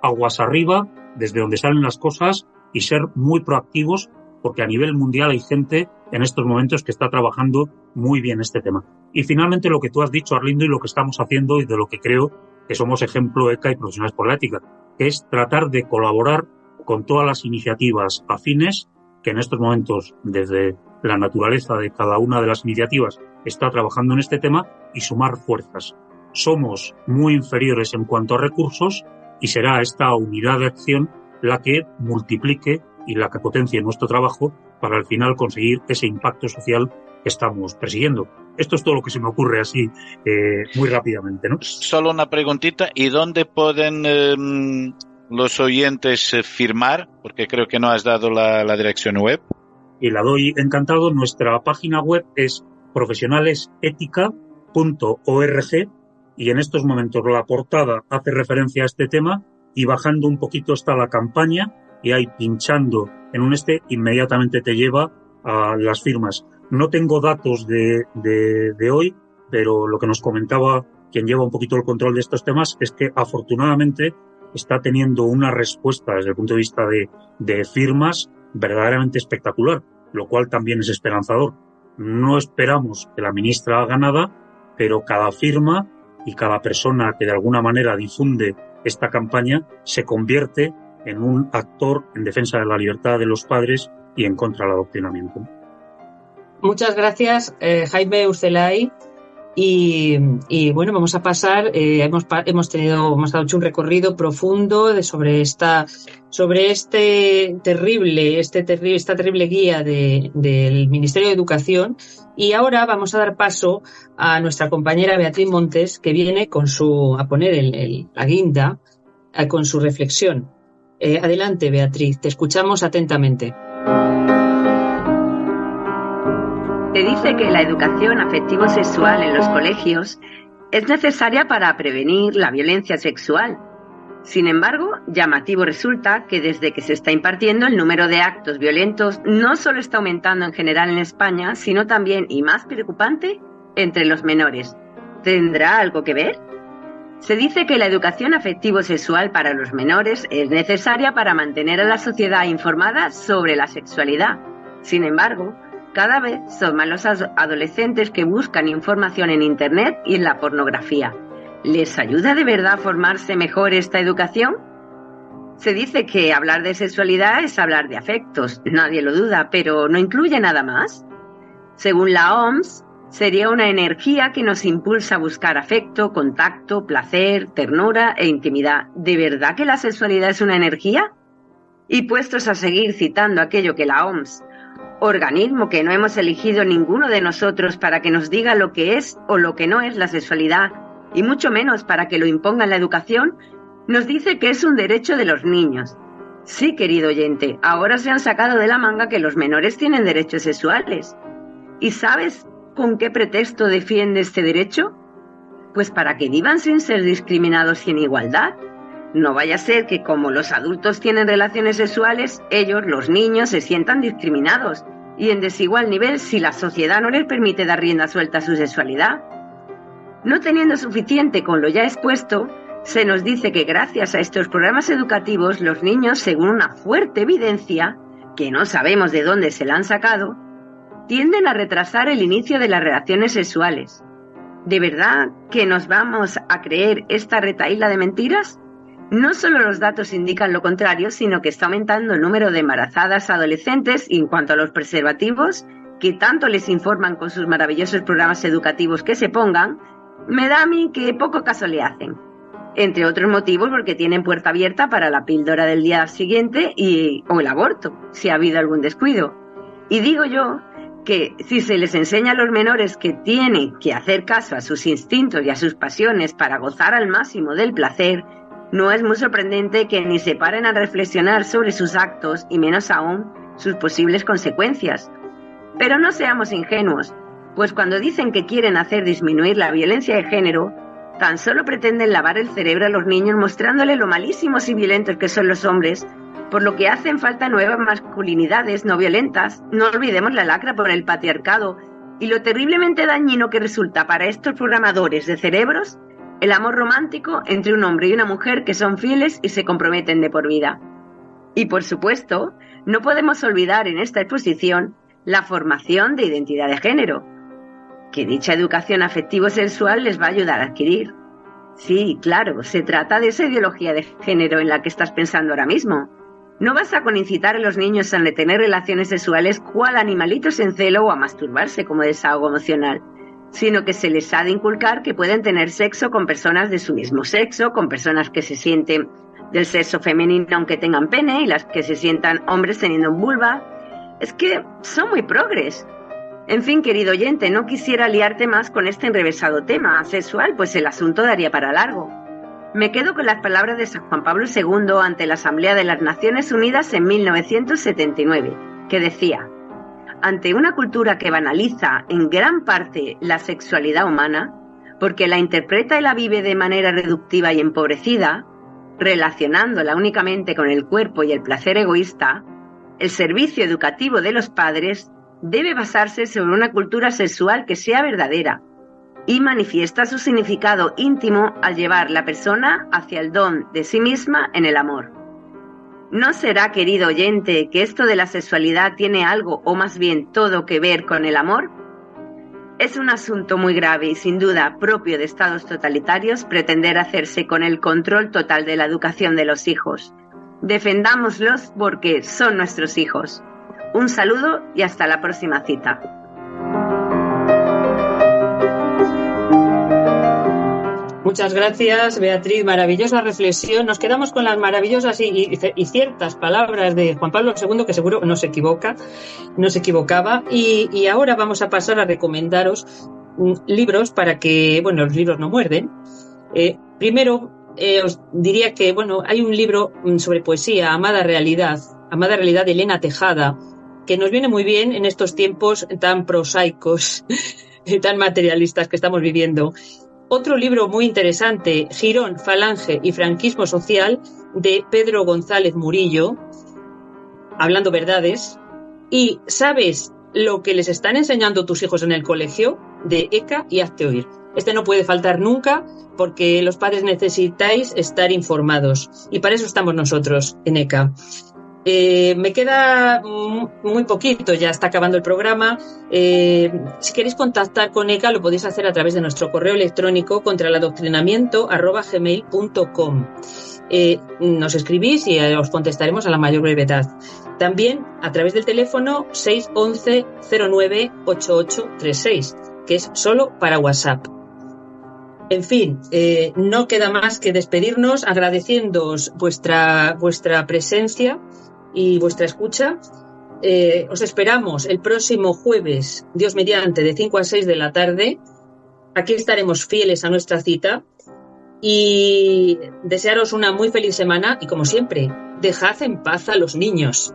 aguas arriba, desde donde salen las cosas, y ser muy proactivos, porque a nivel mundial hay gente en estos momentos que está trabajando muy bien este tema. Y finalmente lo que tú has dicho, Arlindo, y lo que estamos haciendo y de lo que creo que somos ejemplo ECA y Profesionales por la Ética, que es tratar de colaborar con todas las iniciativas afines que en estos momentos, desde la naturaleza de cada una de las iniciativas, está trabajando en este tema y sumar fuerzas. Somos muy inferiores en cuanto a recursos y será esta unidad de acción la que multiplique y la que potencie nuestro trabajo para al final conseguir ese impacto social que estamos persiguiendo. Esto es todo lo que se me ocurre así muy rápidamente, ¿no? Solo una preguntita, ¿y dónde pueden los oyentes firmar? Porque creo que no has dado la dirección web. Y la doy encantado. Nuestra página web es profesionalesetica.org y en estos momentos la portada hace referencia a este tema y bajando un poquito está la campaña y ahí pinchando en inmediatamente te lleva a las firmas. No tengo datos de hoy, pero lo que nos comentaba quien lleva un poquito el control de estos temas es que afortunadamente está teniendo una respuesta desde el punto de vista de firmas verdaderamente espectacular, lo cual también es esperanzador. No esperamos que la ministra haga nada, pero cada firma y cada persona que de alguna manera difunde esta campaña se convierte en un actor en defensa de la libertad de los padres y en contra del adoctrinamiento. Muchas gracias, Jaime Urcelay. Y bueno, vamos a pasar. Hemos hecho un recorrido profundo sobre esta terrible guía del Ministerio de Educación. Y ahora vamos a dar paso a nuestra compañera Beatriz Montes, que viene a poner la guinda con su reflexión. Adelante, Beatriz, te escuchamos atentamente. Se dice que la educación afectivo-sexual en los colegios es necesaria para prevenir la violencia sexual. Sin embargo, llamativo resulta que desde que se está impartiendo el número de actos violentos no solo está aumentando en general en España, sino también, y más preocupante, entre los menores. ¿Tendrá algo que ver? Se dice que la educación afectivo-sexual para los menores es necesaria para mantener a la sociedad informada sobre la sexualidad. Sin embargo, cada vez son más los adolescentes que buscan información en Internet y en la pornografía. ¿Les ayuda de verdad a formarse mejor esta educación? Se dice que hablar de sexualidad es hablar de afectos, nadie lo duda, pero ¿no incluye nada más? Según la OMS, sería una energía que nos impulsa a buscar afecto, contacto, placer, ternura e intimidad. ¿De verdad que la sexualidad es una energía? Y puestos a seguir citando aquello que la OMS, organismo que no hemos elegido ninguno de nosotros para que nos diga lo que es o lo que no es la sexualidad, y mucho menos para que lo imponga en la educación, nos dice que es un derecho de los niños. Sí, querido oyente, ahora se han sacado de la manga que los menores tienen derechos sexuales. ¿Y sabes con qué pretexto defiende este derecho? Pues para que vivan sin ser discriminados y en igualdad. No vaya a ser que como los adultos tienen relaciones sexuales, ellos, los niños, se sientan discriminados y en desigual nivel si la sociedad no les permite dar rienda suelta a su sexualidad. No teniendo suficiente con lo ya expuesto, se nos dice que gracias a estos programas educativos los niños, según una fuerte evidencia, que no sabemos de dónde se la han sacado, tienden a retrasar el inicio de las relaciones sexuales. ¿De verdad que nos vamos a creer esta retahíla de mentiras? No solo los datos indican lo contrario, sino que está aumentando el número de embarazadas adolescentes y en cuanto a los preservativos, que tanto les informan con sus maravillosos programas educativos que se pongan, me da a mí que poco caso le hacen. Entre otros motivos porque tienen puerta abierta para la píldora del día siguiente o el aborto, si ha habido algún descuido. Y digo yo que si se les enseña a los menores que tienen que hacer caso a sus instintos y a sus pasiones para gozar al máximo del placer, no es muy sorprendente que ni se paren a reflexionar sobre sus actos y menos aún sus posibles consecuencias. Pero no seamos ingenuos, pues cuando dicen que quieren hacer disminuir la violencia de género, tan solo pretenden lavar el cerebro a los niños mostrándoles lo malísimos y violentos que son los hombres, por lo que hacen falta nuevas masculinidades no violentas. No olvidemos la lacra por el patriarcado y lo terriblemente dañino que resulta para estos programadores de cerebros el amor romántico entre un hombre y una mujer que son fieles y se comprometen de por vida. Y por supuesto, no podemos olvidar en esta exposición la formación de identidad de género, que dicha educación afectivo-sexual les va a ayudar a adquirir. Sí, claro, se trata de esa ideología de género en la que estás pensando ahora mismo. No basta con incitar a los niños a tener relaciones sexuales cual animalitos en celo o a masturbarse como desahogo emocional, sino que se les ha de inculcar que pueden tener sexo con personas de su mismo sexo, con personas que se sienten del sexo femenino aunque tengan pene y las que se sientan hombres teniendo vulva. Es que son muy progres. En fin, querido oyente, no quisiera liarte más con este enrevesado tema sexual, pues el asunto daría para largo. Me quedo con las palabras de San Juan Pablo II ante la Asamblea de las Naciones Unidas en 1979, que decía: ante una cultura que banaliza en gran parte la sexualidad humana, porque la interpreta y la vive de manera reductiva y empobrecida, relacionándola únicamente con el cuerpo y el placer egoísta, el servicio educativo de los padres debe basarse sobre una cultura sexual que sea verdadera y manifiesta su significado íntimo al llevar la persona hacia el don de sí misma en el amor. ¿No será, querido oyente, que esto de la sexualidad tiene algo, o más bien todo, que ver con el amor? Es un asunto muy grave y sin duda propio de estados totalitarios pretender hacerse con el control total de la educación de los hijos. Defendámoslos porque son nuestros hijos. Un saludo y hasta la próxima cita. Muchas gracias, Beatriz. Maravillosa reflexión. Nos quedamos con las maravillosas y ciertas palabras de Juan Pablo II, que seguro no se equivocaba. Y ahora vamos a pasar a recomendaros libros para que, bueno, los libros no muerden. Primero, os diría que, bueno, hay un libro sobre poesía, Amada Realidad de Elena Tejada, que nos viene muy bien en estos tiempos tan prosaicos, tan materialistas que estamos viviendo. Otro libro muy interesante, Girón, Falange y Franquismo Social, de Pedro González Murillo, hablando verdades. Y ¿sabes lo que les están enseñando tus hijos en el colegio? De ECA y Hazte Oír. Este no puede faltar nunca porque los padres necesitáis estar informados y para eso estamos nosotros en ECA. Me queda muy poquito, ya está acabando el programa. Si queréis contactar con ECA lo podéis hacer a través de nuestro correo electrónico contraeladoctrinamiento@gmail.com. Nos escribís y os contestaremos a la mayor brevedad. También a través del teléfono 611 09 8836, que es solo para WhatsApp. En fin, no queda más que despedirnos agradeciéndoos vuestra presencia y vuestra escucha. Os esperamos el próximo jueves, Dios mediante, de 5 a 6 de la tarde. Aquí estaremos fieles a nuestra cita y desearos una muy feliz semana y, como siempre, dejad en paz a los niños.